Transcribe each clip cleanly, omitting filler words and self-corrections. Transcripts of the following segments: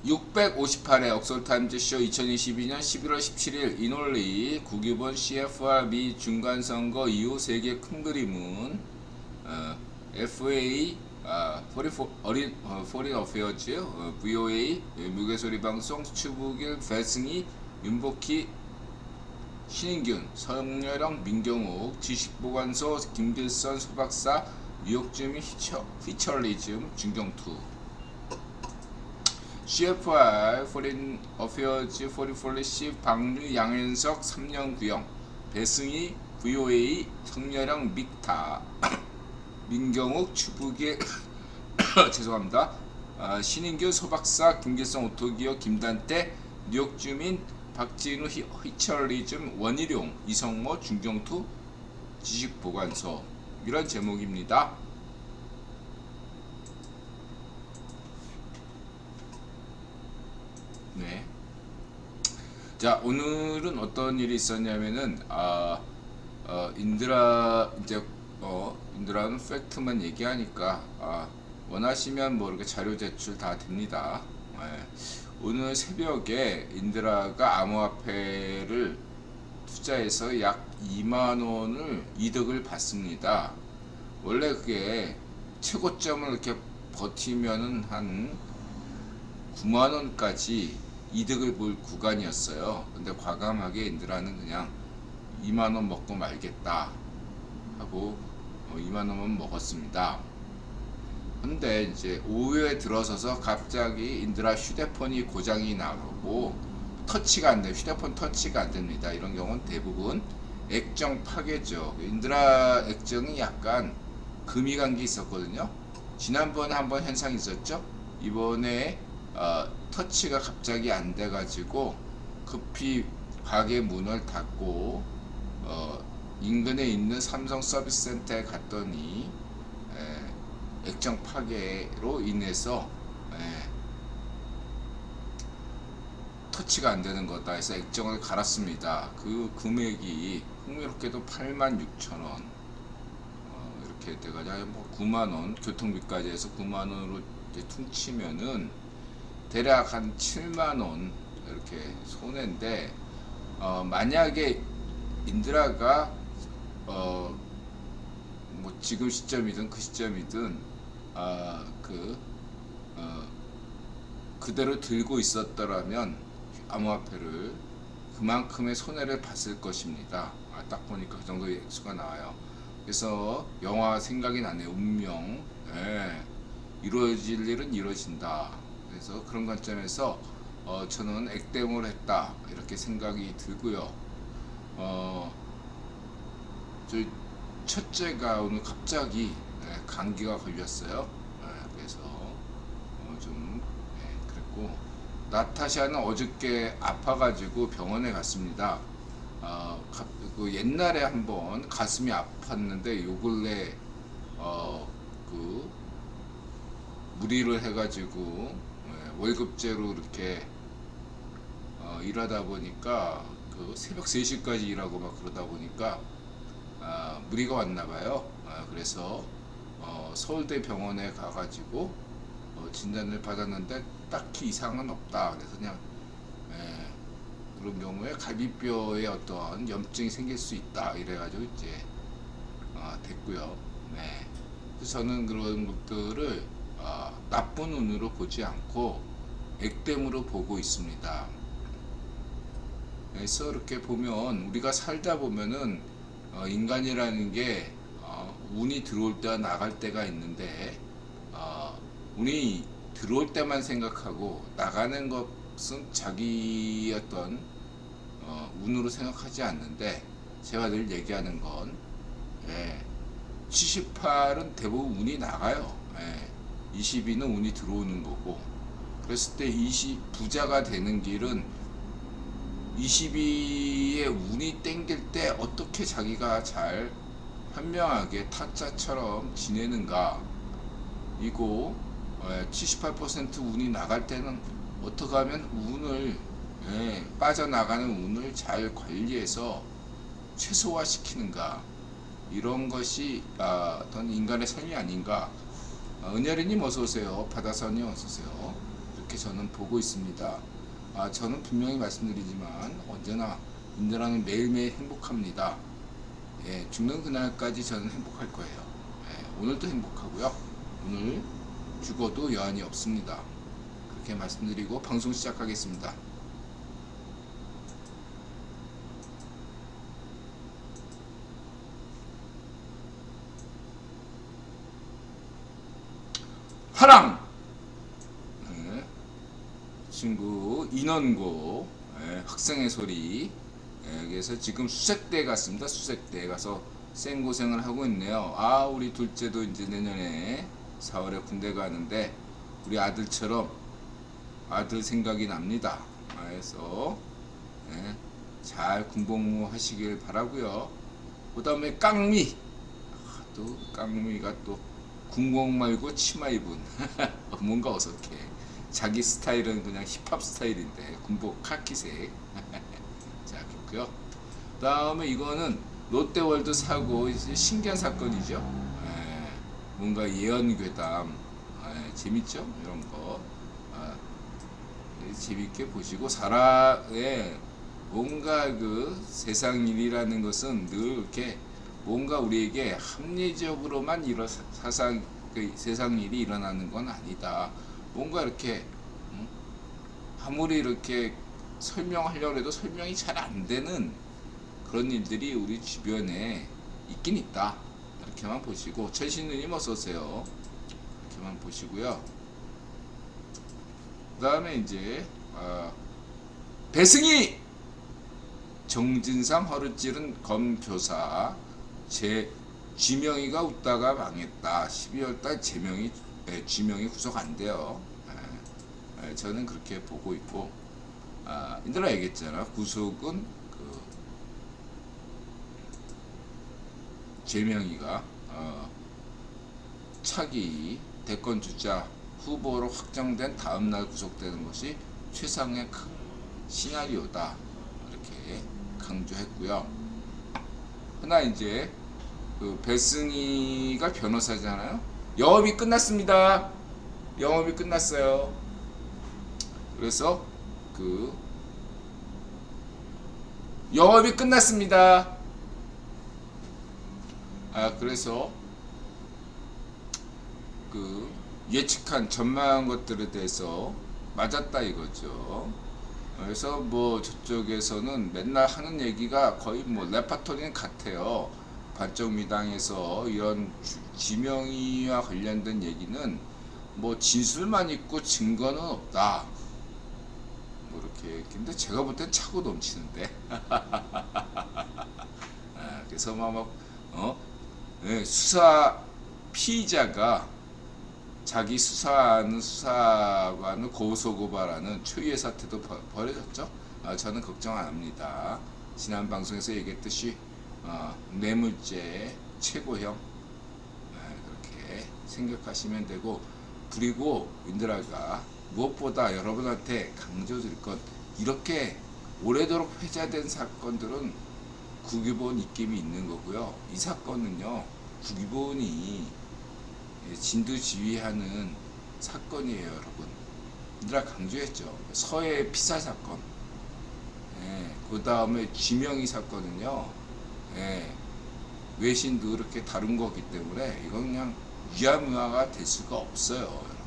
658회 옥솔타임즈쇼 2022년 11월 17일 이놀리 국유본 CFR 미 중간선거 이후 세계 큰 그림은 FA Foreign Affairs VOA 미국의 소리방송 추부길 배승희 윤복희 신인균 성렬영 민경욱 지식보관소 김길선 소박사 뉴욕주민 휘처리즘 중경투 CFR Foreign Affairs Foreign Policy 박류 양현석 3년 구형 배승희 VOA 성렬영 믹타 민경욱 추부길 죄송합니다. 신인균 소박사 김길성 오토기어 김단태 뉴욕주민 박진우 휘처리즘 원희룡 이성모 중경투 지식보관소 이런 제목입니다. 네. 자, 오늘은 어떤 일이 있었냐면은 인드라는 팩트만 얘기하니까 원하시면 뭐 이렇게 자료 제출 다 됩니다. 오늘 새벽에 인드라가 암호화폐를 투자해서 약 2만 원을 이득을 받습니다. 원래 그게 최고점을 이렇게 버티면은 한 9만 원까지 이득을 볼 구간이었어요. 근데 과감하게 인드라는 그냥 2만 원 먹고 말겠다 하고 2만 원만 먹었습니다. 근데 이제 오후에 들어서서 갑자기 인드라 휴대폰이 고장이 나고 터치가 안 돼. 휴대폰 터치가 안 됩니다. 이런 경우는 대부분 액정 파괴죠. 인드라 액정이 약간 금이 간 게 있었거든요. 지난번에 한번 현상이 있었죠. 이번에 터치가 갑자기 안 돼가지고 급히 가게 문을 닫고 인근에 있는 삼성 서비스 센터에 갔더니 액정 파괴로 인해서 터치가 안 되는 거다 해서 액정을 갈았습니다. 그 금액이 흥미롭게도 86,000원 이렇게 돼가지고 뭐 9만원 교통비까지 해서 9만원으로 퉁치면은 대략 한 7만원 이렇게 손해인데 만약에 인드라가 뭐 지금 시점이든 그 시점이든 그대로 들고 있었더라면 암호화폐를 그만큼의 손해를 봤을 것입니다. 딱 보니까 그 정도의 액수가 나와요. 그래서 영화 생각이 나네요. 운명. 이루어질 일은 이루어진다. 그래서 그런 관점에서 저는 액땜을 했다 이렇게 생각이 들고요. 저희 첫째가 오늘 갑자기 감기가 걸렸어요. 그래서 좀 그랬고 나타샤는 어저께 아파가지고 병원에 갔습니다. 그 옛날에 한번 가슴이 아팠는데 요 근래 무리를 해가지고 월급제로 이렇게 일하다 보니까 그 새벽 3시까지 일하고 막 그러다 보니까 무리가 왔나봐요. 그래서 서울대 병원에 가가지고 진단을 받았는데 딱히 이상은 없다. 그래서 그냥 그런 경우에 갈비뼈에 어떤 염증이 생길 수 있다 이래가지고 이제 됐고요. 그래서 저는 그런 것들을 나쁜 눈으로 보지 않고 액땜으로 보고 있습니다. 그래서 이렇게 보면 우리가 살다 보면은 인간이라는 게 운이 들어올 때와 나갈 때가 있는데 운이 들어올 때만 생각하고 나가는 것은 자기 어떤 운으로 생각하지 않는데 제가 늘 얘기하는 건 78은 대부분 운이 나가요. 22는 운이 들어오는 거고 그랬을 때 부자가 되는 길은 22의 운이 땡길 때 어떻게 자기가 잘 현명하게 타짜처럼 지내는가 이고 78% 운이 나갈 때는 어떻게 하면 운을 빠져나가는 운을 잘 관리해서 최소화시키는가 이런 것이 어떤 인간의 삶이 아닌가. 은혜리님 어서오세요. 바다선님 어서오세요. 이렇게 그렇게 저는 보고 있습니다. 저는 분명히 말씀드리지만 언제나 인드라는 매일매일 행복합니다. 예, 죽는 그날까지 저는 행복할 거예요. 예, 오늘도 행복하고요. 오늘 죽어도 여한이 없습니다. 그렇게 말씀드리고 방송 시작하겠습니다. 화랑! 예, 친구 인원고, 예, 학생의 소리. 예, 그래서 지금 수색대에 갔습니다. 수색대에 가서 생고생을 하고 있네요. 우리 둘째도 이제 내년에 4월에 군대 가는데 우리 아들처럼 아들 생각이 납니다. 그래서 예, 잘 군복무 하시길 바라고요. 그 다음에 깡미. 또 깡미가 또 군복 말고 치마 입은 뭔가 어색해. 자기 스타일은 그냥 힙합 스타일인데 군복 카키색. 자, 그렇고요. 그 다음에 이거는 롯데월드 사고 신기한 사건이죠. 예, 뭔가 예언괴담. 재밌죠? 이런 거 재밌게 보시고 뭔가 그 세상 일이라는 것은 늘 이렇게 뭔가 우리에게 합리적으로만 세상 일이 일어나는 건 아니다. 뭔가 이렇게 아무리 이렇게 설명하려고 해도 설명이 잘 안 되는 그런 일들이 우리 주변에 있긴 있다. 이렇게만 보시고, 천신누님 어서오세요. 이렇게만 보시고요. 그 다음에 이제 배승희 정진상 허를 찌른 검교사 쥐명이가 웃다가 망했다. 12월달 쥐명이 구속 안 돼요. 저는 그렇게 보고 있고, 인들아 얘기했잖아. 구속은 그 쥐명이가 차기 대권 주자 후보로 확정된 다음날 구속되는 것이 최상의 시나리오다. 이렇게 강조했고요. 하나 이제 그 배승희가 변호사잖아요. 영업이 끝났습니다. 영업이 끝났어요. 그래서 그 영업이 끝났습니다. 그래서 그 예측한 전망한 것들에 대해서 맞았다 이거죠. 그래서 뭐 저쪽에서는 맨날 하는 얘기가 거의 뭐 레파토리는 같아요. 반쪽미당에서 이런 지명이와 관련된 얘기는 뭐 진술만 있고 증거는 없다. 뭐 이렇게. 근데 제가 볼 땐 차고 넘치는데. 그래서 수사 피의자가 자기 수사관을 고소고발하는 초유의 사태도 벌어졌죠. 저는 걱정 안 합니다. 지난 방송에서 얘기했듯이 뇌물죄 최고형 그렇게 생각하시면 되고, 그리고 인드라가 무엇보다 여러분한테 강조드릴 건, 이렇게 오래도록 회자된 사건들은 국유본 입김이 있는 거고요. 이 사건은요, 국유본이 진두지휘하는 사건이에요, 여러분. 인드라 강조했죠. 서해 피살 사건. 그 다음에 쥐명이 사건은요, 외신도 이렇게 다룬 거기 때문에 이건 그냥 유야무야가 될 수가 없어요, 여러분.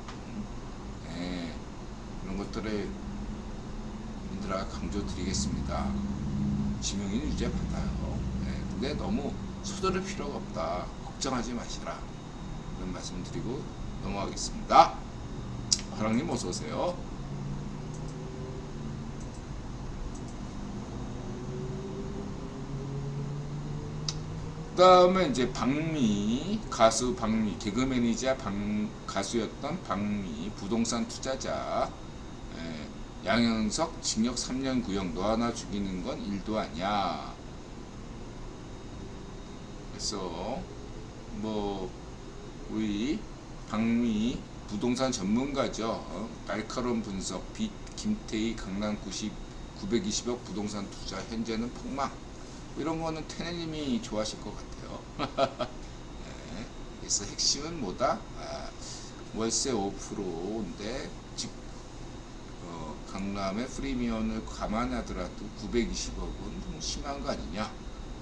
이런 것들을 인드라가 강조드리겠습니다. 쥐명이는 유죄 받아요. 근데 너무 서두를 필요가 없다. 걱정하지 마시라. 그런 말씀 드리고 넘어가겠습니다. 화랑님 어서오세요. 그 다음에 이제 가수 박미, 개그맨이자 가수였던 박미, 부동산 투자자, 양현석 징역 3년 구형, 너 하나 죽이는 건 일도 아니야. 그래서 뭐 우리 박미 부동산 전문가죠. 날카로운 분석, 빚 김태희 강남 920억 부동산 투자 현재는 폭망. 이런 거는 태네님이 좋아하실 것 같아요. 그래서 핵심은 뭐다? 월세 5%인데 강남의 프리미엄을 감안하더라도 920억은 좀 심한 거 아니냐,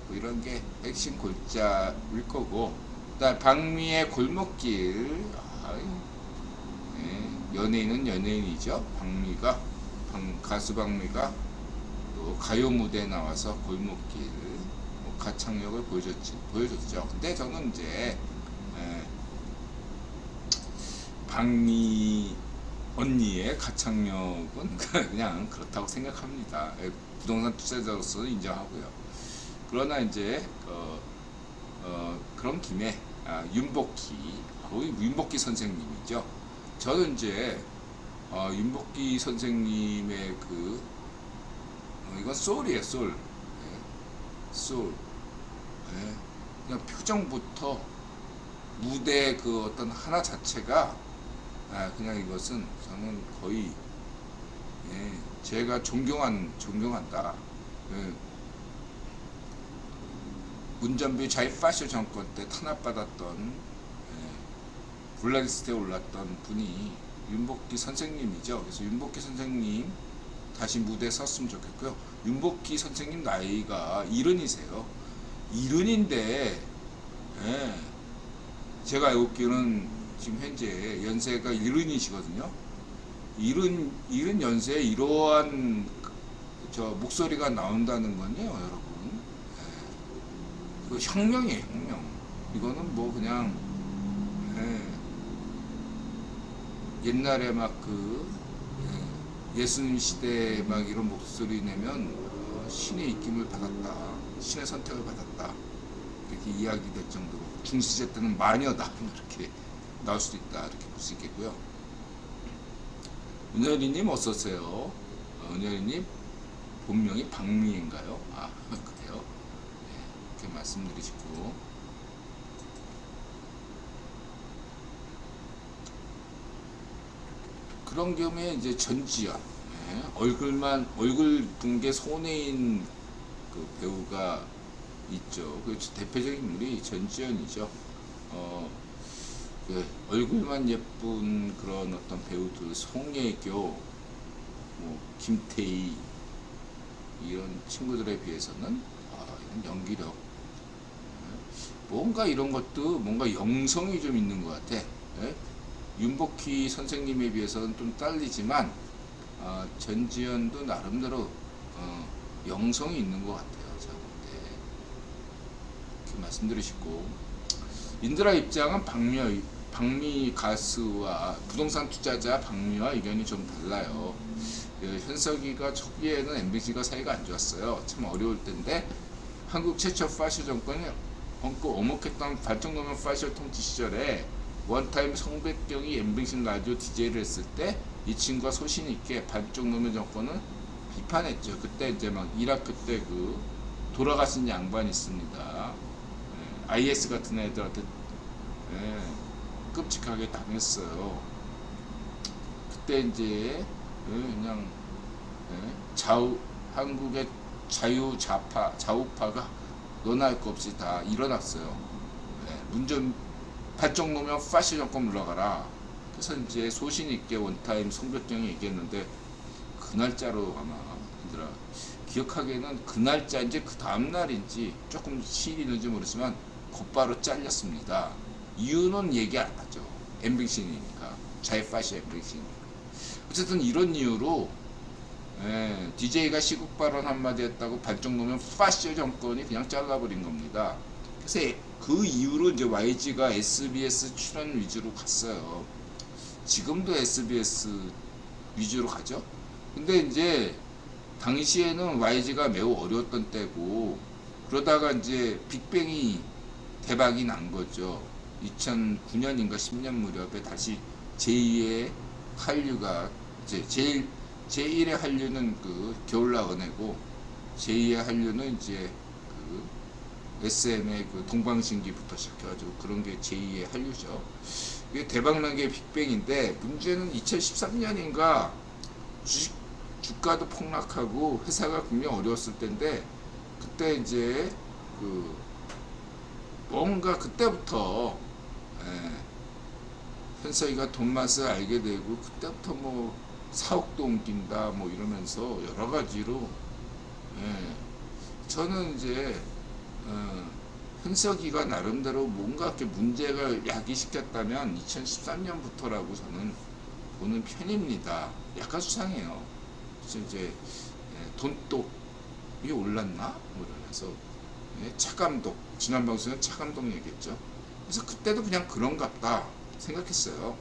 뭐 이런 게 핵심 골자일 거고, 그다음 박미의 골목길. 연예인은 연예인이죠. 박미가 가수 박미가 또 가요 무대에 나와서 골목길 뭐 가창력을 보여줬죠. 근데 저는 이제 박미 언니의 가창력은 그냥 그렇다고 생각합니다. 부동산 투자자로서는 인정하고요. 그러나 이제 그런 김에 윤복희 선생님이죠. 저는 이제 윤복희 선생님의 이건 소울이에요, 소울. 소울. 그냥 표정부터 무대 어떤 하나 자체가 그냥 이것은 저는 거의 제가 존경한다. 문전비 자이파쇼 정권 때 탄압받았던 블랙리스트에 올랐던 분이 윤복희 선생님이죠. 그래서 윤복희 선생님 다시 무대에 섰으면 좋겠고요. 윤복희 선생님 나이가 70이세요. 70인데 제가 알고 있기로는 지금 현재 연세가 70이시거든요. 70 연세에 이러한 목소리가 나온다는 건요, 여러분. 그 혁명이에요, 혁명. 이거는 뭐 그냥 옛날에 막 예수님 시대에 막 이런 목소리 내면 신의 입김을 받았다, 신의 선택을 받았다, 이렇게 이야기될 정도로 중시제 때는 마녀다, 이렇게 나올 수도 있다, 이렇게 볼 수 있겠고요. 은열이님 어서오세요. 은열이님 본명이 박미인가요? 그래요? 이렇게 말씀드리시고, 그런 경우에 이제 전지현, 얼굴 붕괴 손해인 배우가 있죠. 그 대표적인 인물이 전지현이죠. 얼굴만 예쁜 그런 어떤 배우들, 송혜교, 뭐 김태희, 이런 친구들에 비해서는 이런 연기력, 뭔가 이런 것도 뭔가 영성이 좀 있는 것 같아. 윤복희 선생님에 비해서는 좀 딸리지만 전지현도 나름대로 영성이 있는 것 같아요. 이렇게 말씀드리시고, 인드라 입장은 박미 가수와 부동산 투자자 박미와 의견이 좀 달라요. 현석이가 초기에는 MBC가 사이가 안 좋았어요. 참 어려울 텐데 한국 최초 파쇼 정권이 어목했던 발정노면 파쇼 통치 시절에 원타임 성백경이 MBC 라디오 DJ를 했을 때 이 친구가 소신 있게 발정노면 정권을 비판했죠. 그때 이제 막 이라크 때 돌아가신 양반이 있습니다. IS 같은 애들한테 끔찍하게 당했어요. 그때 이제 그냥 한국의 좌우파가 너나 할 거 없이 다 일어났어요. 발정 놓으면 파시 정권 물러가라. 그래서 이제 소신 있게 원타임 송백경이 얘기했는데, 그 날짜로 아마 얘들아 기억하기에는 그 날짜인지 그 다음 날인지 조금 시일이 있는지 모르지만 곧바로 잘렸습니다. 이유는 얘기 안 하죠. MBC니까, 자이파시 MBC니까. 어쨌든 이런 이유로 DJ가 시국 발언 한마디 했다고 발정 놓으면 파쇼 정권이 그냥 잘라버린 겁니다. 그래서 그 이후로 이제 YG가 SBS 출연 위주로 갔어요. 지금도 SBS 위주로 가죠. 근데 이제 당시에는 YG가 매우 어려웠던 때고, 그러다가 이제 빅뱅이 대박이 난 거죠. 2009년인가 10년 무렵에 다시 제2의 한류가 제1의 한류는 겨울나가 은혜고, 제2의 한류는 이제 SM의 동방신기부터 시작해가지고 그런 게 제2의 한류죠. 이게 대박난 게 빅뱅인데, 문제는 2013년인가 주가도 폭락하고 회사가 분명 어려웠을 때인데, 그때 이제 뭔가 그때부터 현석이가 돈 맛을 알게 되고, 그때부터 뭐 사옥도 옮긴다 뭐 이러면서 여러 가지로 예, 저는 이제 현석이가 나름대로 뭔가 이렇게 문제가 야기시켰다면 2013년부터라고 저는 보는 편입니다. 약간 수상해요. 그래서 이제 돈독이 올랐나? 뭐 이러면서 차 감독, 지난 방송에 차 감독 얘기했죠. 그래서 그때도 그냥 그런갑다 생각했어요.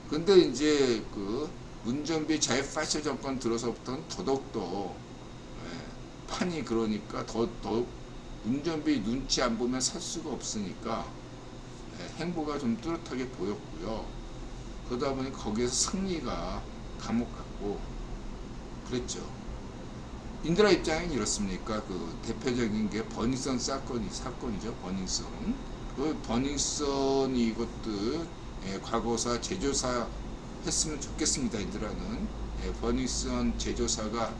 근데 이제 그 운전비 자유파쇼 정권 들어서부터는 더더욱더 판이 그러니까 더 운전비 눈치 안 보면 살 수가 없으니까 행보가 좀 뚜렷하게 보였고요. 그러다 보니 거기에서 승리가 감옥 같고 그랬죠. 인드라 입장은 이렇습니까? 그 대표적인 게 버닝썬 사건이죠. 버닝썬. 그 버닝썬 이것들 과거사 제조사 했으면 좋겠습니다. 인드라는 버닝썬 제조사가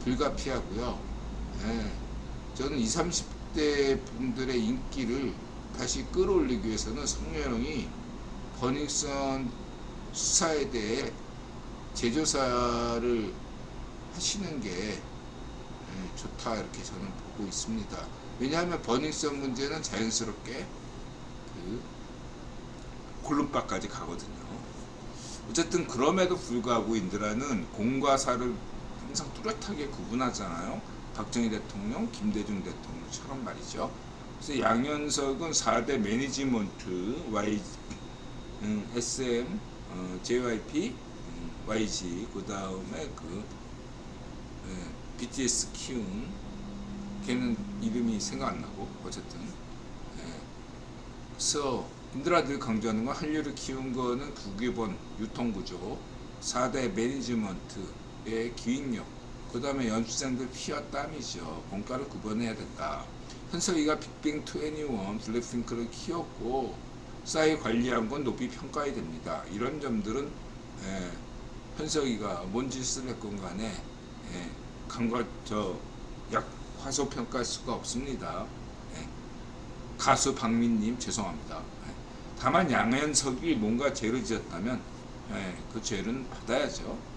불가피하고요. 저는 20, 30대 분들의 인기를 다시 끌어올리기 위해서는 성렬형이 버닝썬 수사에 대해 제조사를 하시는 게 좋다 이렇게 저는 보고 있습니다. 왜냐하면 버닝썬 문제는 자연스럽게 그 골룸바까지 가거든요. 어쨌든 그럼에도 불구하고 인드라는 공과 사를 항상 뚜렷하게 구분하잖아요. 박정희 대통령, 김대중 대통령처럼 말이죠. 그래서 양현석은 4대 매니지먼트 SM, JYP, YG, 그 다음에 BTS 키움, 걔는 이름이 생각 안 나고 어쨌든 그래서 인드라들 강조하는 건 한류를 키운 거는 국유본 유통구조, 4대 매니지먼트의 기획력, 그 다음에 연수생들 피와 땀이죠. 공과를 구분해야 된다. 현석이가 빅뱅 21, 블랙핑크를 키웠고 싸이 관리한 건 높이 평가해야 됩니다. 이런 점들은 현석이가 뭔 짓을 했건 간에 과소평가할 수가 없습니다. 가수 박민님 죄송합니다. 다만 양현석이 뭔가 죄를 지었다면 그 죄는 받아야죠.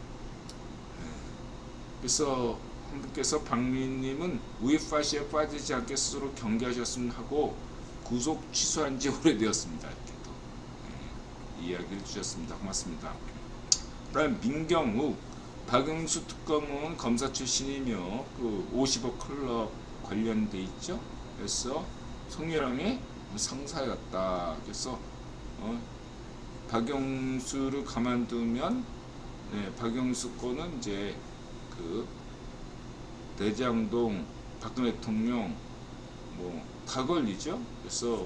그래서 한 분께서 박민님은 우에파시에 빠지지 않게 스스로 경계하셨으면 하고 구속 취소한 지 오래되었습니다. 이렇게 또 이야기를 주셨습니다. 고맙습니다. 그다음 민경욱, 박영수 특검은 검사 출신이며 그 50억 클럽 관련돼 있죠. 그래서 성렬형의 상사였다. 그래서 박영수를 가만두면 박영수 거는 이제 그 대장동 박근혜 대통령 뭐 다 걸리죠. 그래서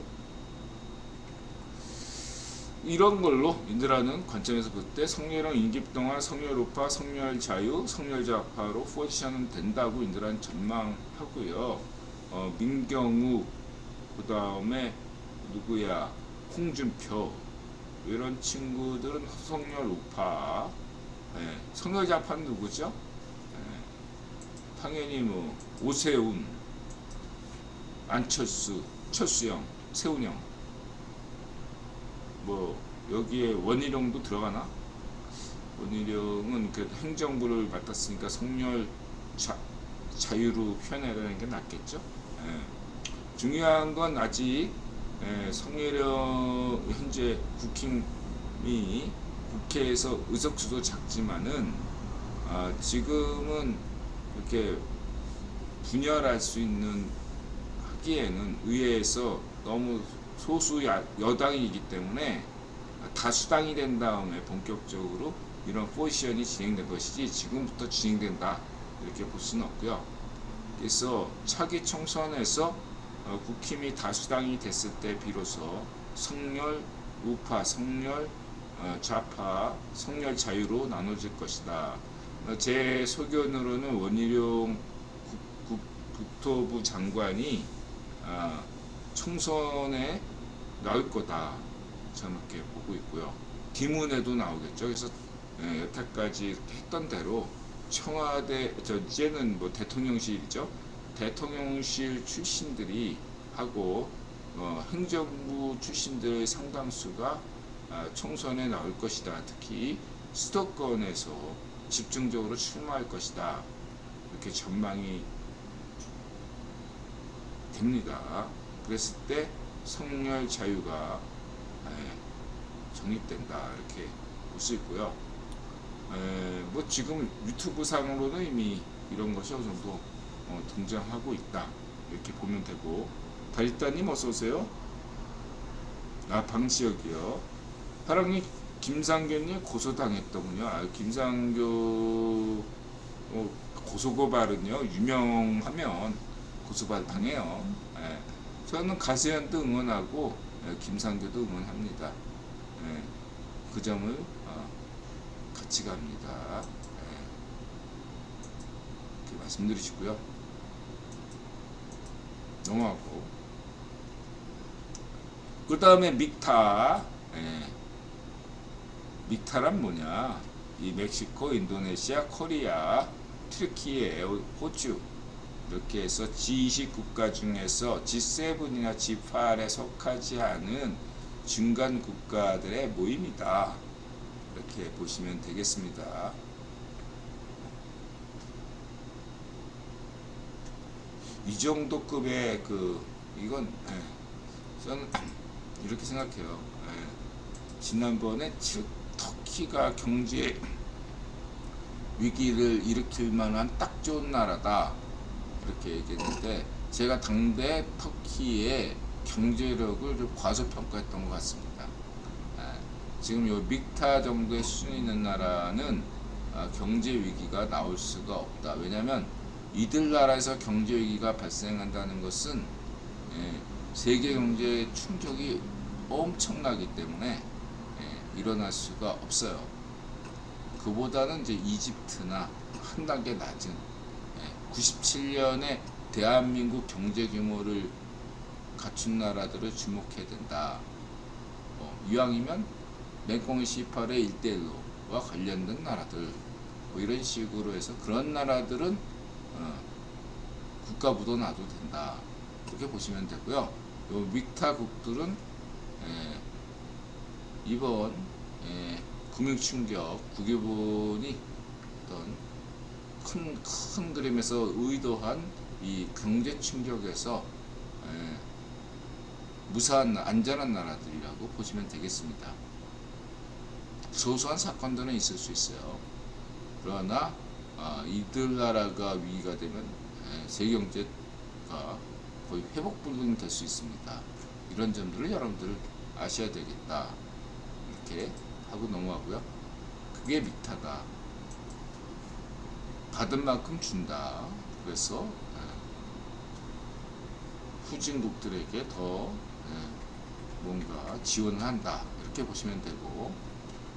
이런 걸로 인드라는 관점에서 볼 때 성렬형 임기 동안 성렬우파, 성렬자유, 성렬좌파로 포지션은 된다고 인드라는 전망하고요. 민경욱, 그 다음에 누구야, 홍준표 이런 친구들은 성렬우파, 성렬좌파는 누구죠? 당연히 뭐 오세훈, 안철수, 철수형, 세훈형, 뭐 여기에 원희룡도 들어가나? 원희룡은 그 행정부를 맡았으니까 성렬 자유로 표현하려는 게 낫겠죠. 중요한 건 아직 성렬형 현재 국힘이 국회에서 의석수도 작지만은 지금은 이렇게 분열할 수 있는 하기에는 의회에서 너무 소수 여당이기 때문에 다수당이 된 다음에 본격적으로 이런 포지션이 진행된 것이지 지금부터 진행된다 이렇게 볼 수는 없고요. 그래서 차기 총선에서 국힘이 다수당이 됐을 때 비로소 성렬 우파, 성렬 좌파, 성렬 자유로 나눠질 것이다. 제 소견으로는 원희룡 국토부 장관이 총선에 나올 거다 저는 이렇게 보고 있고요. 기문에도 나오겠죠. 그래서 여태까지 했던 대로 청와대 이제는 뭐 대통령실이죠. 대통령실 출신들이 하고 행정부 출신들의 상당수가 총선에 나올 것이다. 특히 수도권에서 집중적으로 출마할 것이다. 이렇게 전망이 됩니다. 그랬을 때 성렬 자유가 정립된다. 이렇게 볼 수 있고요. 뭐 지금 유튜브 상으로는 이미 이런 것이 어느 정도 등장하고 있다. 이렇게 보면 되고. 달리따님 어서오세요. 방지혁이요. 사랑님 김상교님 고소당했더군요. 김상교 고소고발은요 유명하면 고소발 당해요. 저는 가세현도 응원하고 김상교도 응원합니다. 그 점을 같이 갑니다. 이렇게 말씀드리시고요. 넘어가고 그 다음에 믹타. 믹타란 뭐냐? 이 멕시코, 인도네시아, 코리아, 튀르키예, 호주 이렇게 해서 G20 국가 중에서 G7이나 G8에 속하지 않은 중간 국가들의 모임이다. 이렇게 보시면 되겠습니다. 이 정도 급의 이건 저는 이렇게 생각해요. 지난번에 터키가 경제 위기를 일으킬 만한 딱 좋은 나라다 이렇게 얘기했는데 제가 당대 터키의 경제력을 좀 과소평가했던 것 같습니다. 지금 요 믹타 정도의 수준이 있는 나라는 경제 위기가 나올 수가 없다. 왜냐하면 이들 나라에서 경제 위기가 발생한다는 것은 세계 경제에 충격이 엄청나기 때문에 일어날 수가 없어요. 그보다는 이제 이집트나 한 단계 낮은 97년에 대한민국 경제 규모를 갖춘 나라들을 주목해야 된다. 이왕이면 맹꽁이 C8의 1대1로와 관련된 나라들 이런 식으로 해서 그런 나라들은 국가 묻어놔도 된다. 그렇게 보시면 되고요. 요 믹타국들은 이번 금융 충격, 국유본이 어떤 큰 그림에서 의도한 이 경제 충격에서 무사한 안전한 나라들이라고 보시면 되겠습니다. 소소한 사건들은 있을 수 있어요. 그러나 이들 나라가 위기가 되면 세계 경제가 거의 회복 불능이 될 수 있습니다. 이런 점들을 여러분들 아셔야 되겠다. 이렇게 하고 넘어가고요. 그게 믹타다. 받은 만큼 준다. 그래서 후진국들에게 더 뭔가 지원을 한다. 이렇게 보시면 되고,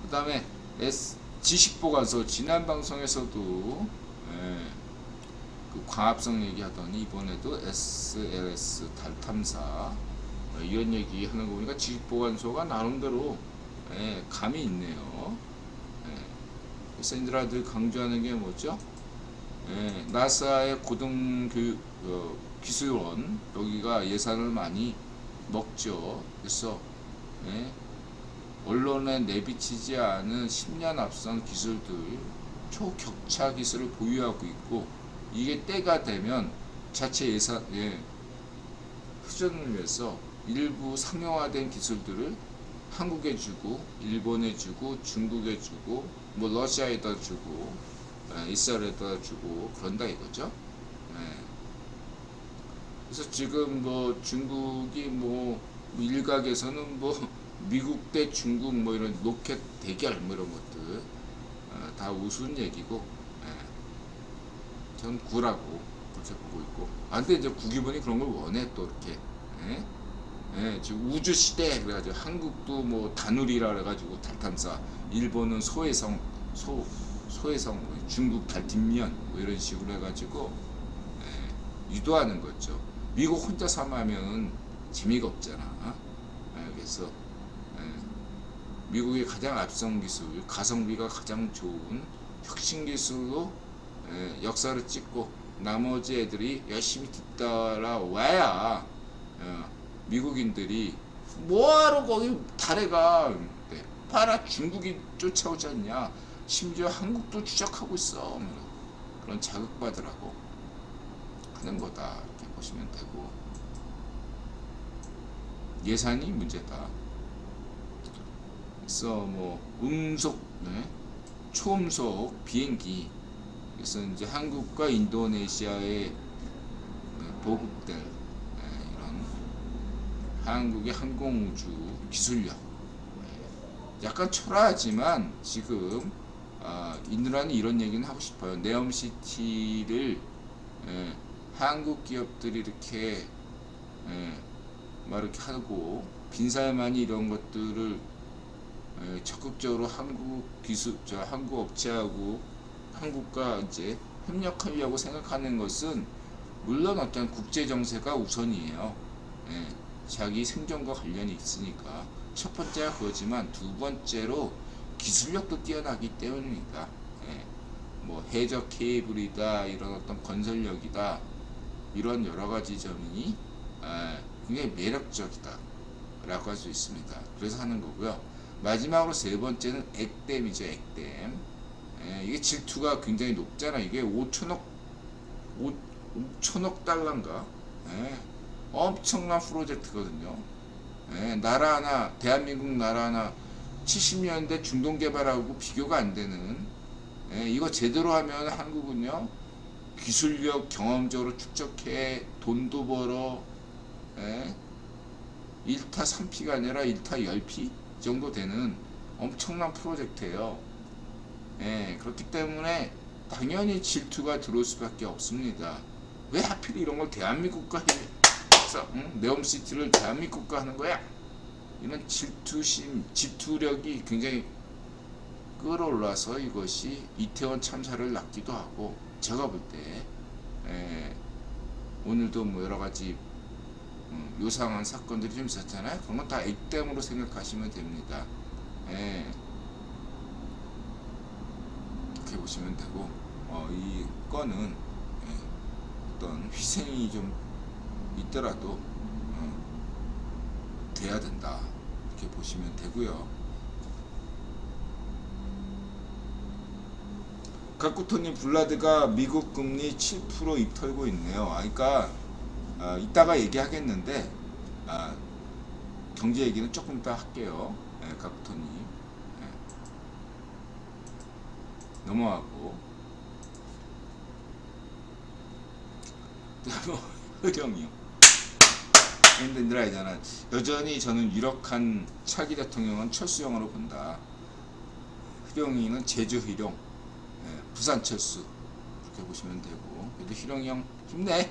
그 다음에 지식보관소 지난 방송에서도 그 광합성 얘기하더니 이번에도 SLS 달 탐사 이런 얘기 하는 거 보니까 지식보관소가 나름대로 감이 있네요. 그래서 인들아들 강조하는 게 뭐죠? 나사의 고등교육 기술원 여기가 예산을 많이 먹죠. 그래서 언론에 내비치지 않은 10년 앞선 기술들 초격차 기술을 보유하고 있고 이게 때가 되면 자체 예산 흡전을 위해서 일부 상용화된 기술들을 한국에 주고 일본에 주고 중국에 주고 뭐 러시아에다 주고 이스라엘에다 주고 그런다 이거죠. 그래서 지금 뭐 중국이 뭐 일각에서는 뭐 미국 대 중국 뭐 이런 로켓 대결 뭐 이런 것들 다 우스운 얘기고 전 구라고 그렇게 보고 있고. 근데 이제 국유본이 그런 걸 원해 또 이렇게. 지금 우주 시대 그래가지고 한국도 뭐 다누리라 그래가지고 달 탐사, 일본은 소해성, 소해성, 중국 달 뒷면 뭐 이런 식으로 해가지고 유도하는 거죠. 미국 혼자서 하면 재미가 없잖아. 그래서 미국의 가장 앞선 기술, 가성비가 가장 좋은 혁신 기술로 역사를 찍고 나머지 애들이 열심히 뒤따라와야 미국인들이 뭐하러 거기 달에 가 봐라 중국이 쫓아오지 않냐, 심지어 한국도 추적하고 있어, 그런 자극받으라고 하는 거다 이렇게 보시면 되고, 예산이 문제다. 그래서 뭐 음속, 초음속 비행기, 그래서 이제 한국과 인도네시아의 보급될 이런 한국의 항공우주 기술력, 약간 초라하지만 지금 인도라는 이런 얘기는 하고 싶어요. 네옴시티를 한국 기업들이 이렇게 막 이렇게 하고 빈살만이 이런 것들을 적극적으로 한국 기술, 한국 업체하고 한국과 이제 협력하려고 생각하는 것은 물론 어떤 국제 정세가 우선이에요. 자기 생존과 관련이 있으니까 첫 번째가 그거지만 두 번째로 기술력도 뛰어나기 때문입니다. 뭐 해저 케이블이다, 이런 어떤 건설력이다, 이런 여러 가지 점이 굉장히 매력적이다 라고 할 수 있습니다. 그래서 하는 거고요. 마지막으로 세 번째는 액땜이죠. 액땜. 이게 질투가 굉장히 높잖아. 이게 5천억 달러인가? 엄청난 프로젝트거든요. 나라 하나, 대한민국 나라 하나 70년대 중동 개발하고 비교가 안 되는, 이거 제대로 하면 한국은요, 기술력 경험적으로 축적해 돈도 벌어, 1타 3피가 아니라 1타 10피 정도 되는 엄청난 프로젝트예요. 그렇기 때문에 당연히 질투가 들어올 수밖에 없습니다. 왜 하필 이런 걸 대한민국과 해서, 네옴시티를 대한민국과 하는 거야? 이런 질투력이 굉장히 끌어올라서 이것이 이태원 참사를 낳기도 하고, 제가 볼 때 오늘도 뭐 여러 가지 요상한 사건들이 좀 있었잖아요. 그런 건 다 액땜으로 생각하시면 됩니다. 이렇게 보시면 되고, 이 건은 어떤 희생이 좀 있더라도 돼야 된다 이렇게 보시면 되고요. 가쿠토님, 블라드가 미국 금리 7% 입 털고 있네요. 그러니까 이따가 얘기하겠는데 경제 얘기는 조금 이따 할게요. 가쿠토님, 넘어가고, 흐령이요. 근데 알잖아. 여전히 저는 유력한 차기 대통령은 철수형으로 본다. 희룡이는 제주 희룡, 부산 철수 이렇게 보시면 되고, 그래도 희룡이 형 힘내,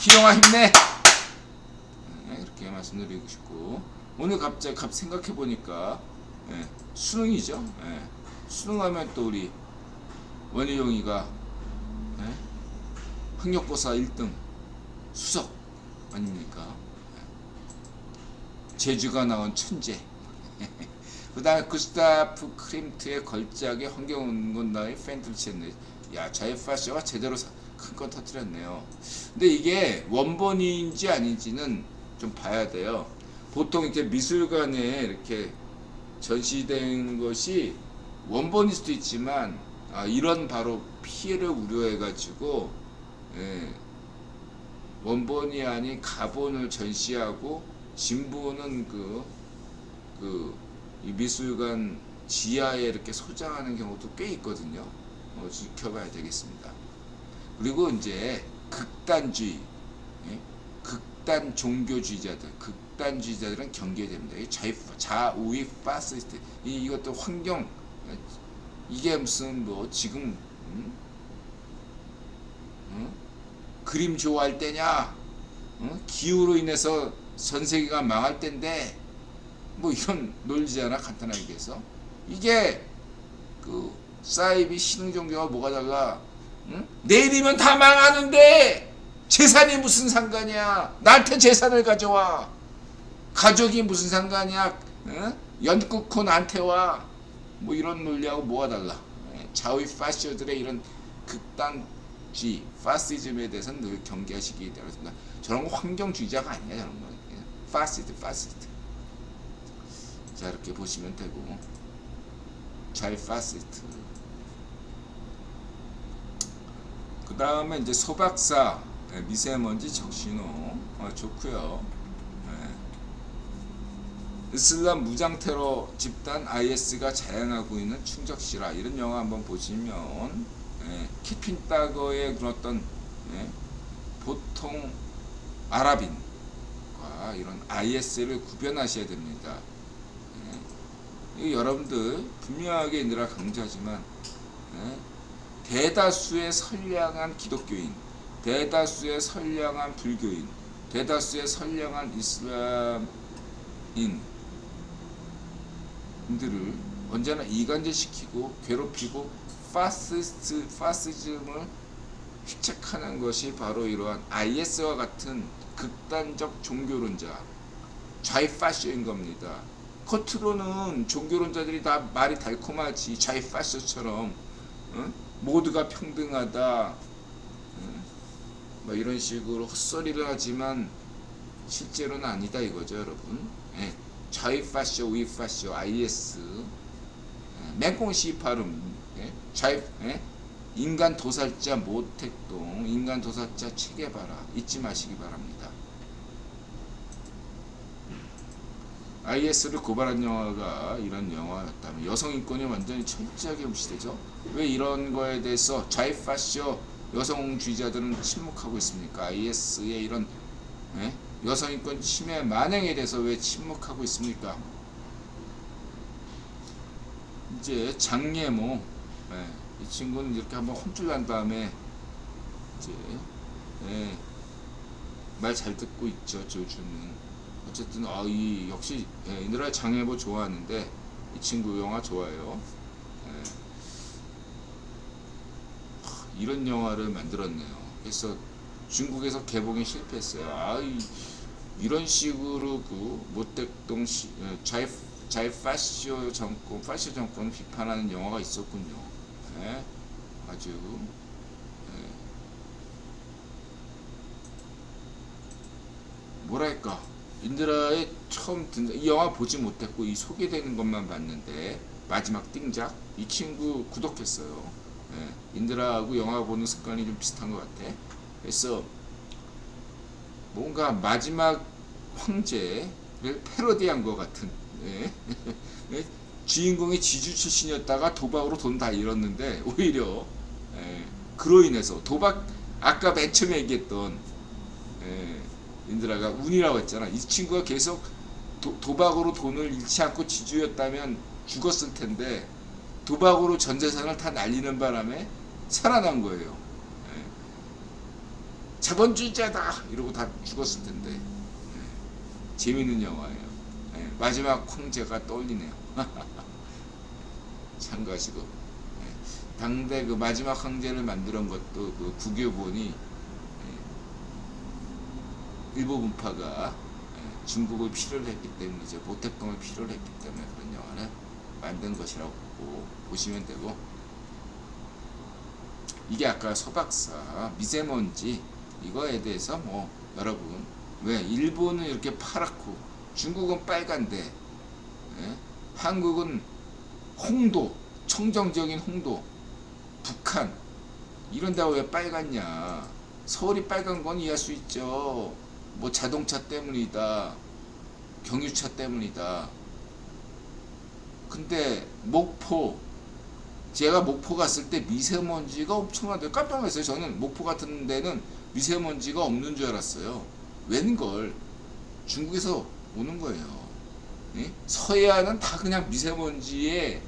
희룡아 힘내, 이렇게 말씀드리고 싶고, 오늘 갑자기 생각해 보니까 수능이죠. 수능하면 또 우리 원희룡이가 학력고사 1등 수석 아닙니까? 제주가 나온 천재. 그 다음에 구스타프 크림트의 걸작의 환경운동가의 팬들치였네. 야, 자이파쇼가 제대로 큰 건 터뜨렸네요. 근데 이게 원본인지 아닌지는 좀 봐야 돼요. 보통 이렇게 미술관에 이렇게 전시된 것이 원본일 수도 있지만, 이런 바로 피해를 우려해가지고 원본이 아닌 가본을 전시하고 진본은 이 미술관 지하에 이렇게 소장하는 경우도 꽤 있거든요. 지켜봐야 되겠습니다. 그리고 이제 극단주의, 극단 종교주의자들, 극단주의자들은 경계됩니다. 좌우의 파시스트, 이것도 환경, 이게 무슨 뭐 지금 그림 좋아할 때냐, 기후로 인해서 전 세계가 망할 때인데, 뭐 이런 논리잖아. 간단하게 얘기해서 이게 사이비 신흥 종교가 뭐가 달라? 내일이면 다 망하는데 재산이 무슨 상관이야? 나한테 재산을 가져와. 가족이 무슨 상관이야? 연극코 나한테 와. 뭐 이런 논리하고 뭐가 달라? 좌우 파시오들의 이런 극단주의, 파시즘에 대해서는 늘 경계하시기 바랍니다. 저런 거 환경주의자가 아니야. 저런 거 파시스트. 자, 이렇게 보시면 되고, 자이 파시스트. 그 다음에 이제 소박사, 미세먼지 적신호, 좋고요. 이슬람 무장 테러 집단 IS가 자행하고 있는 충적 실화, 이런 영화 한번 보시면 키핀따거의 그런 어떤 보통 아랍인과 이런 IS를 구별하셔야 됩니다. 여러분들 분명하게 내가 강조하지만 대다수의 선량한 기독교인, 대다수의 선량한 불교인, 대다수의 선량한 이슬람인들을 언제나 이간질시키고 괴롭히고 파시즘을 획책하는 것이 바로 이러한 IS와 같은 극단적 종교론자, 좌이파쇼인 겁니다. 겉으로는 종교론자들이 다 말이 달콤하지, 좌이파쇼처럼 모두가 평등하다, 뭐 이런 식으로 헛소리를 하지만 실제로는 아니다 이거죠, 여러분. 좌이파쇼, 우이파쇼, IS, 맹꽁시 발음, 인간 도살자 모택동, 인간 도살자 체게바라 잊지 마시기 바랍니다. IS를 고발한 영화가 이런 영화였다면 여성 인권이 완전히 철저하게 무시되죠. 왜 이런 거에 대해서 좌이파쇼 여성주의자들은 침묵하고 있습니까? IS의 이런 여성 인권 침해 만행에 대해서 왜 침묵하고 있습니까? 이제 장예모, 이 친구는 이렇게 한번 혼쭐 난 다음에 이제 말 잘 듣고 있죠, 조주는. 어쨌든 이 역시 이 나라 장예모 좋아하는데 이 친구 영화 좋아해요. 이런 영화를 만들었네요. 그래서 중국에서 개봉에 실패했어요. 이런 식으로 그 모택동 좌이파쇼 정권, 파쇼 정권을 비판하는 영화가 있었군요. 아주 뭐랄까, 인드라의 처음 이 영화 보지 못했고 이 소개되는 것만 봤는데 마지막 띵작, 이 친구 구독했어요. 인드라하고 영화 보는 습관이 좀 비슷한 것 같아. 그래서 뭔가 마지막 황제를 패러디한 것 같은, 주인공이 지주 출신이었다가 도박으로 돈 다 잃었는데 오히려 그로 인해서 도박, 아까 맨 처음에 얘기했던 인드라가 운이라고 했잖아. 이 친구가 계속 도박으로 돈을 잃지 않고 지주였다면 죽었을 텐데 도박으로 전 재산을 다 날리는 바람에 살아난 거예요. 자본주의자다 이러고 다 죽었을 텐데. 재밌는 영화예요. 마지막 황제가 떠올리네요. 참고하시고, 당대 그 마지막 황제를 만드는 것도 그 국유본이 일부 분파가 중국을 필요로 했기 때문이죠. 모택동을 필요로 했기 때문에 그런 영화를 만든 것이라고 보시면 되고, 이게 아까 소박사, 미세먼지, 이거에 대해서 뭐 여러분, 왜 일본은 이렇게 파랗고 중국은 빨간데 한국은 홍도, 청정적인 홍도, 북한 이런 데가 왜 빨갛냐. 서울이 빨간 건 이해할 수 있죠. 뭐 자동차 때문이다, 경유차 때문이다. 근데 목포, 제가 목포 갔을 때 미세먼지가 엄청나대. 깜짝 놀랐어요. 저는 목포 같은 데는 미세먼지가 없는 줄 알았어요. 웬걸, 중국에서 오는 거예요. 서해안은 다 그냥 미세먼지의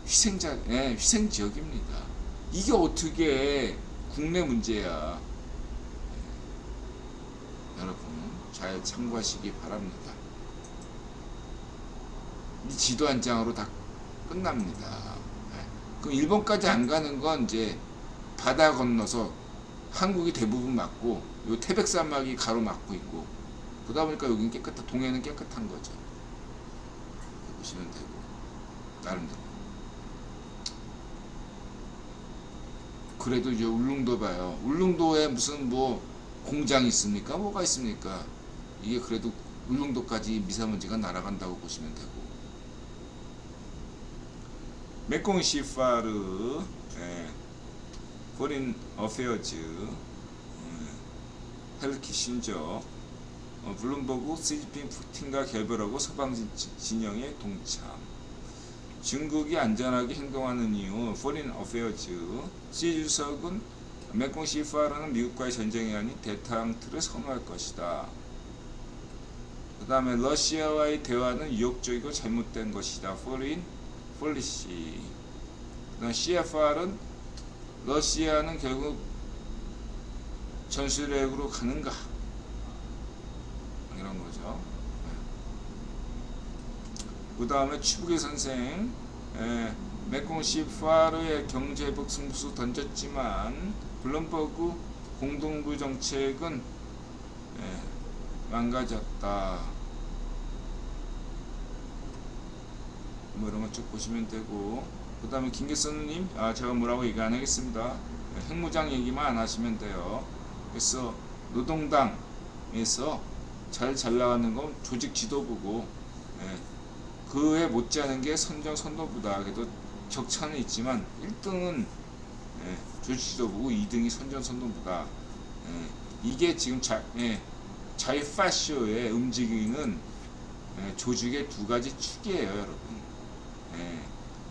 희생 지역입니다. 이게 어떻게 국내 문제야. 여러분 잘 참고하시기 바랍니다. 이 지도 한 장으로 다 끝납니다. 그럼 일본까지 안 가는 건 이제 바다 건너서 한국이 대부분 맞고 요 태백사막이 가로막고 있고, 그러다 보니까 여기는 동해는 깨끗한 거죠. 보시면 되고, 나름대로. 그래도 이제 울릉도 봐요. 울릉도에 무슨 뭐 공장이 있습니까? 뭐가 있습니까? 이게 그래도 울릉도까지 미세먼지가 날아간다고 보시면 되고, 메콩 시파르 포린 어페어즈 헬키 신저 블룸버그 시진핑 푸틴과 결별하고 서방 진영에 동참. 중국이 안전하게 행동하는 이유 포린 어페어즈 시 주석은 메콩 시파르는 미국과의 전쟁이 아닌 대탕트를 선호할 것이다. 그 다음에 러시아와의 대화는 유혹적이고 잘못된 것이다. 포린 폴리시. 그 다음 CFR은 러시아는 결국 전술핵으로 가는가, 이런 거죠. 그 다음에 추부기 선생, 메콩 시파르의 경제회복 승부수 던졌지만 블룸버그 공동부 정책은 망가졌다. 뭐 이런 거 쭉 보시면 되고, 그 다음에 김계선님, 제가 뭐라고 얘기 안 하겠습니다. 핵무장 얘기만 안 하시면 돼요. 그래서 노동당에서 잘 나가는 건 조직 지도부고, 그에 못지않은 게 선정선도부다. 그래도 격차는 있지만 1등은 조직 지도부고 2등이 선정선도부다. 이게 지금 자유파쇼의 움직이는 조직의 두 가지 축이에요, 여러분.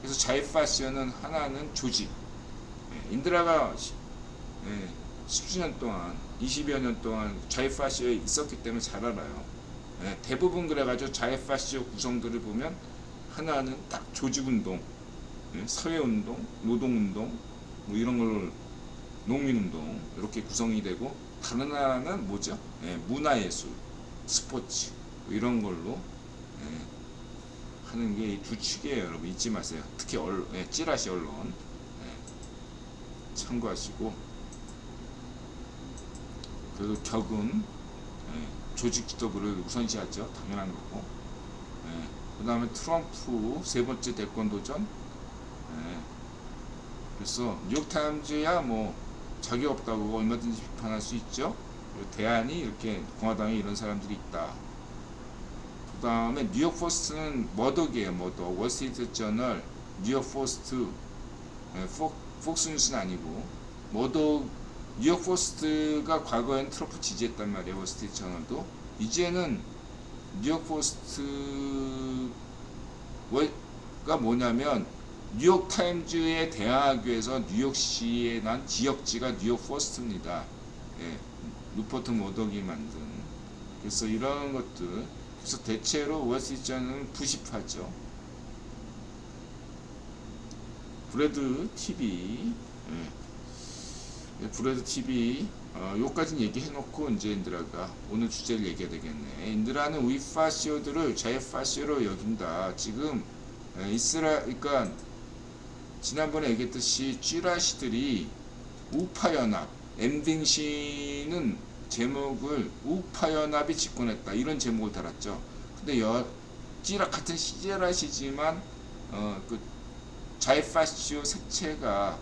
그래서 자유파쇼는 하나는 조직. 인드라가 10주년 동안, 20여 년 동안 자유파쇼에 있었기 때문에 잘 알아요. 대부분 그래가지고 자유파쇼 구성들을 보면 하나는 딱 조직운동, 사회운동, 노동운동, 뭐 이런 걸, 농민운동 이렇게 구성이 되고, 다른 하나는 뭐죠? 문화예술, 스포츠 뭐 이런 걸로 하는 게 이 두 축이에요. 여러분 잊지 마세요. 특히 찌라시 언론 참고하시고, 그래도 격은 조직 지도부를 우선시하죠. 당연한 거고. 그 다음에 트럼프 세 번째 대권 도전. 그래서 뉴욕타임즈야 뭐 자격 없다고 얼마든지 비판할 수 있죠. 대안이 이렇게 공화당에 이런 사람들이 있다. 그 다음에 뉴욕 포스트는 머덕이에요. 머덕. 월스트리트 저널, 뉴욕 포스트, 폭스뉴스는 아니고 머덕. 뉴욕 포스트가 과거엔 트럼프 지지했단 말이에요. 월스트리트 저널도. 이제는 뉴욕 포스트가 뭐냐면 뉴욕 타임즈에 대항하기 위해서 뉴욕시에 난 지역지가 뉴욕 포스트입니다. 루퍼트 머덕이 만든. 그래서 이런 것들. 그래서 대체로 월스트리트 저널은 부십하죠. 브래드 TV. 브래드 TV 요까지는 얘기해놓고 이제 인드라가 오늘 주제를 얘기해야 되겠네. 인드라는 우이파시오들을 자유파시오로 여긴다. 지금 그러니까 지난번에 얘기했듯이 쥐라시들이 우파연합, 엠딩시는 제목을 우파연합이 집권했다 이런 제목을 달았죠. 근데 같은 찌라시지만 그 자유파시오 색채가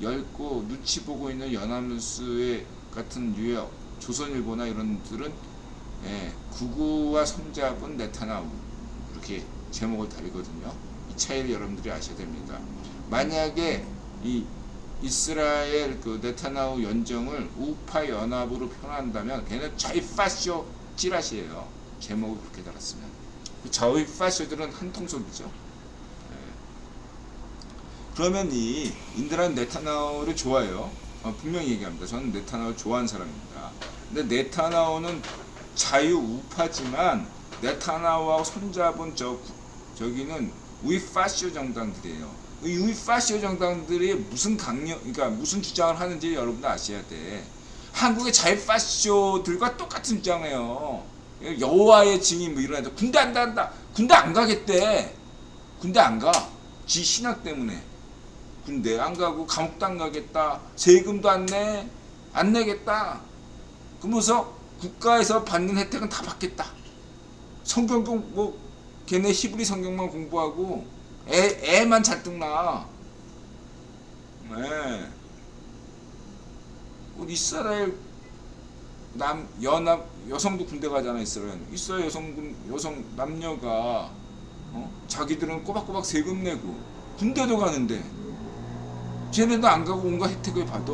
얇고 눈치 보고 있는 연합뉴스의 같은 뉴욕, 조선일보나 이런 들은 구구와 손잡은 네타나후 이렇게 제목을 달거든요. 이 차이를 여러분들이 아셔야 됩니다. 만약에 이 이스라엘 그 네타나후 연정을 우파 연합으로 표현한다면 걔는 자유파쇼 찌라시예요. 제목을 그렇게 달았으면. 자유파쇼들은 한통속이죠. 그러면 이 인드라는 네타나후를 좋아해요. 분명히 얘기합니다. 저는 네타나후 좋아하는 사람입니다. 근데 네타나후는 자유우파지만 네타나후하고 손잡은 저기는 우이파쇼 정당들이에요. 이 우이파쇼 정당들이 무슨 그러니까 무슨 주장을 하는지 여러분도 아셔야 돼. 한국의 자유파쇼들과 똑같은 주장해요. 여호와의 증인 뭐 이런 애들 군대 안 간다. 군대 안 가겠대. 군대 안 가. 지 신학 때문에. 군대 안 가고 감옥도 안 가겠다. 세금도 안 내겠다. 그러면서 국가에서 받는 혜택은 다 받겠다. 성경 뭐 걔네 히브리 성경만 공부하고 애만 잔뜩 나. 이스라엘 연합 여성도 군대 가잖아. 이스라엘 여성 남녀가 자기들은 꼬박꼬박 세금 내고 군대도 가는데 쟤네도 안 가고 온갖 혜택을 받아.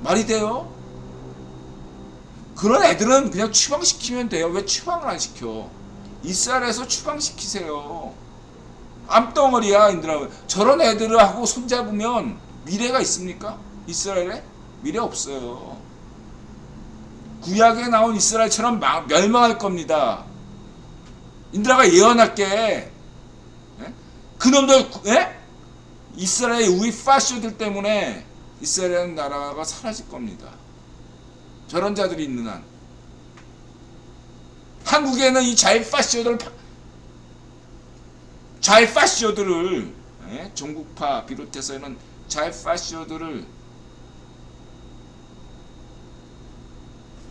말이 돼요? 그런 애들은 그냥 추방시키면 돼요. 왜 추방을 안 시켜? 이스라엘에서 추방시키세요. 암덩어리야. 인들아, 저런 애들을 하고 손잡으면 미래가 있습니까? 이스라엘에? 미래 없어요. 구약에 나온 이스라엘처럼 멸망할 겁니다. 인들아가 예언할게. 예? 그놈들, 예? 이스라엘의 우리 파쇼들 때문에 이스라엘 나라가 사라질 겁니다. 저런 자들이 있는 한. 한국에는 이 자일파쇼들을, 예? 종국파 비롯해서는 자일파쇼들을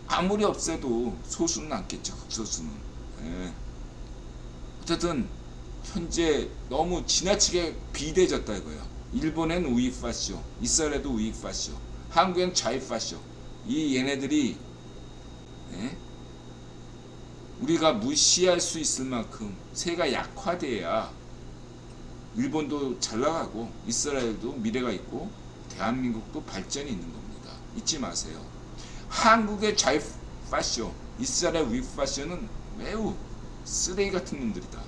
아무리 없애도 소수는 않겠죠. 극소수는. 예. 어쨌든 현재 너무 지나치게 비대해졌다 이거예요. 일본엔 우익파쇼, 이스라엘에도 우익파쇼, 한국엔 자일파쇼. 이 얘네들이, 예? 우리가 무시할 수 있을 만큼 세가 약화돼야 일본도 잘 나가고 이스라엘도 미래가 있고 대한민국도 발전이 있는 겁니다. 잊지 마세요. 한국의 자일파쇼, 이스라엘 우익파쇼는 매우 쓰레기 같은 놈들이다.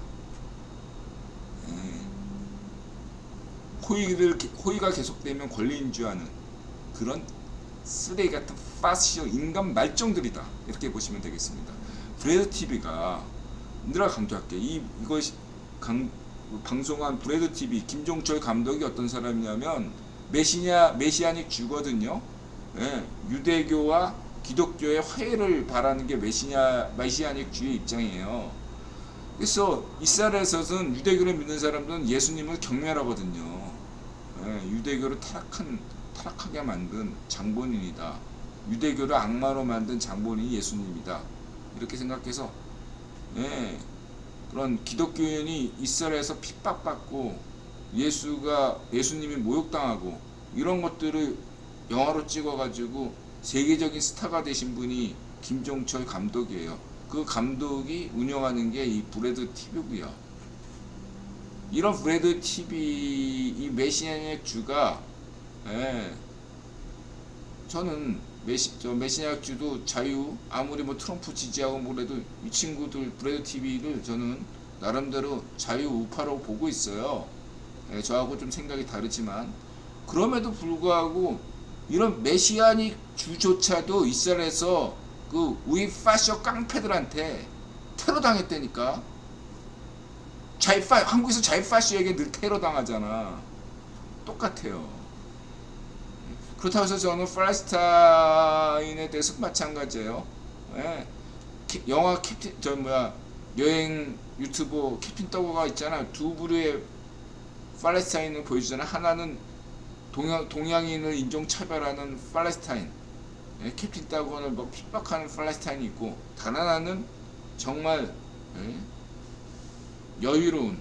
호의가 계속되면 권리인 줄 아는 그런 쓰레기 같은 파시오 인간 말종들이다. 이렇게 보시면 되겠습니다. 브레드 TV가 내가 강조할게. 이거 방송한 브레드 TV 김종철 감독이 어떤 사람이냐면 메시아닉 주거든요. 예, 유대교와 기독교의 화해를 바라는 게 메시아닉 주의 입장이에요. 그래서 이스라엘에서는 유대교를 믿는 사람들은 예수님을 경멸하거든요. 예, 유대교를 타락하게 만든 장본인이다. 유대교를 악마로 만든 장본인이 예수님이다. 이렇게 생각해서, 예, 그런 기독교인이 이스라엘에서 핍박받고 예수님이 모욕당하고 이런 것들을 영화로 찍어가지고 세계적인 스타가 되신 분이 김종철 감독이에요. 그 감독이 운영하는 게 이 브레드 TV고요. 이런 브레드 TV 이 메시아닉 주가, 예, 저는 메시아닉 주도 자유, 아무리 뭐 트럼프 지지하고 뭐래도 이 친구들 브레드 TV를 저는 나름대로 자유 우파라고 보고 있어요. 예, 저하고 좀 생각이 다르지만 그럼에도 불구하고 이런 메시아닉 주조차도 이스라엘에서 그 우익파쇼 깡패들한테 테러 당했다니까. 한국에서 자일파쇼에게 늘 테러 당하잖아. 똑같아요. 그렇다고 해서 저는 팔레스타인에 대해서 마찬가지예요. 예. 영화 여행 유튜버 캡틴 더거가 있잖아. 두 부류의 팔레스타인을 보여주잖아. 하나는 동양인을 인종차별하는 팔레스타인, 예, 캡틴 더거를 뭐 핍박하는 팔레스타인이 있고, 다른 하나는 정말, 예, 여유로운,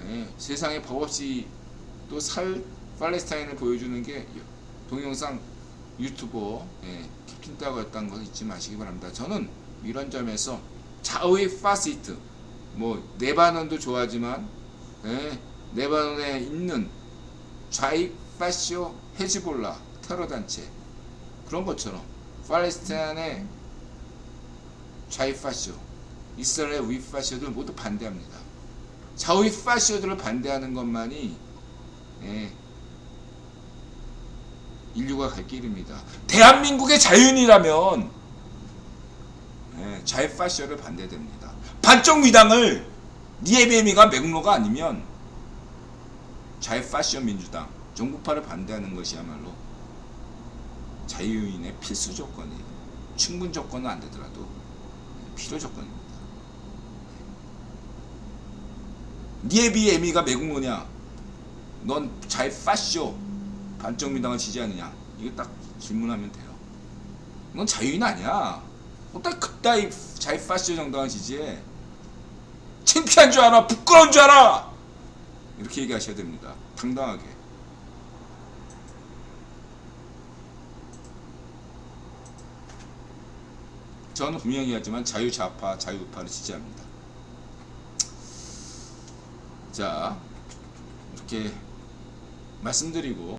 예, 세상에 법 없이 또 살 팔레스타인을 보여주는 게 동영상 유튜버, 예, 캡틴 더거였다는 거 잊지 마시기 바랍니다. 저는 이런 점에서 좌우의 파시스트, 뭐 레바논도 좋아하지만, 예, 레바논에 있는 좌익파쇼 헤즈볼라 테러단체, 그런 것처럼 팔레스타인의 좌익파쇼, 이스라엘 우익파쇼들 모두 반대합니다. 좌우익파쇼들을 반대하는 것만이, 예, 인류가 갈 길입니다. 대한민국의 자유인이라면, 예, 좌익파쇼를 반대됩니다. 반쪽 위당을 니에베미가 맥로가 아니면 자유파쇼 민주당, 종북파를 반대하는 것이야말로 자유인의 필수 조건이에요. 충분 조건은 안 되더라도 필요 조건입니다. 니에비에미가 맥로냐? 넌 자유파쇼 반쪽 민주당을 지지하느냐? 이거 딱 질문하면 돼요. 넌 자유인 아니야. 어떻게 그따위 자유파쇼 정당을 지지해? 창피한 줄 알아? 부끄러운 줄 알아? 이렇게 얘기하셔야 됩니다. 당당하게. 저는 분명히 하지만 자유좌파, 자유우파를 지지합니다. 자, 이렇게 말씀드리고